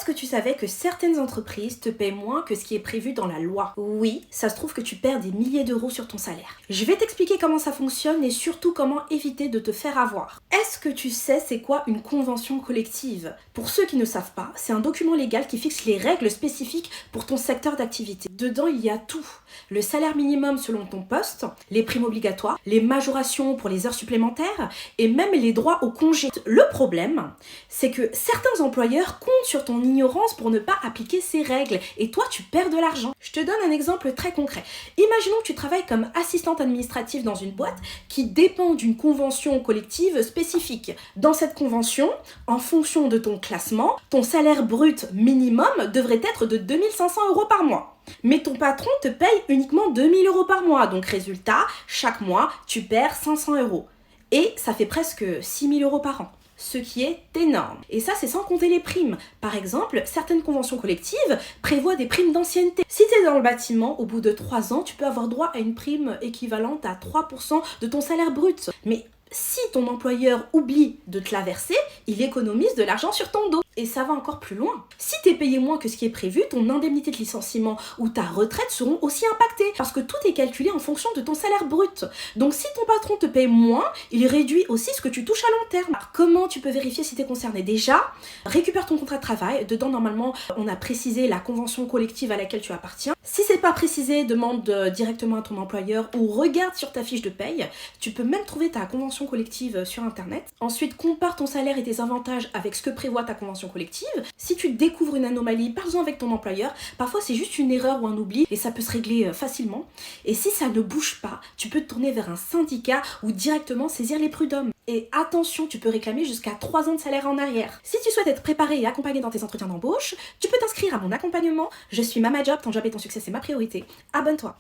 Est-ce que tu savais que certaines entreprises te paient moins que ce qui est prévu dans la loi? Oui, ça se trouve que tu perds des milliers d'euros sur ton salaire. Je vais t'expliquer comment ça fonctionne et surtout comment éviter de te faire avoir. Est-ce que tu sais c'est quoi une convention collective? Pour ceux qui ne savent pas, c'est un document légal qui fixe les règles spécifiques pour ton secteur d'activité. Dedans, il y a tout. Le salaire minimum selon ton poste, les primes obligatoires, les majorations pour les heures supplémentaires et même les droits au congé. Le problème, c'est que certains employeurs comptent sur ton ignorance pour ne pas appliquer ces règles et toi tu perds de l'argent. Je te donne un exemple très concret. Imaginons que tu travailles comme assistante administrative dans une boîte qui dépend d'une convention collective spécifique. Dans cette convention, en fonction de ton classement, ton salaire brut minimum devrait être de 2500 euros par mois. Mais ton patron te paye uniquement 2000 euros par mois. Donc résultat, chaque mois, tu perds 500 euros. Et ça fait presque 6000 euros par an. Ce qui est énorme. Et ça, c'est sans compter les primes. Par exemple, certaines conventions collectives prévoient des primes d'ancienneté. Si tu es dans le bâtiment, au bout de 3 ans, tu peux avoir droit à une prime équivalente à 3% de ton salaire brut. Mais si ton employeur oublie de te la verser, il économise de l'argent sur ton dos. Et ça va encore plus loin. Si tu es payé moins que ce qui est prévu, ton indemnité de licenciement ou ta retraite seront aussi impactées parce que tout est calculé en fonction de ton salaire brut. Donc si ton patron te paye moins, il réduit aussi ce que tu touches à long terme. Alors, comment tu peux vérifier si tu es concerné? Déjà, récupère ton contrat de travail. Dedans, normalement, on a précisé la convention collective à laquelle tu appartiens. Si c'est pas précisé, demande directement à ton employeur ou regarde sur ta fiche de paye. Tu peux même trouver ta convention collective sur internet. Ensuite, compare ton salaire et tes avantages avec ce que prévoit ta convention collective. Si tu découvres une anomalie, parle-en avec ton employeur. Parfois, c'est juste une erreur ou un oubli et ça peut se régler facilement. Et si ça ne bouge pas, tu peux te tourner vers un syndicat ou directement saisir les prud'hommes. Et attention, tu peux réclamer jusqu'à 3 ans de salaire en arrière. Si tu souhaites être préparé et accompagné dans tes entretiens d'embauche, tu peux t'inscrire à mon accompagnement. Je suis Mama Job, ton job et ton succès, c'est ma priorité. Abonne-toi.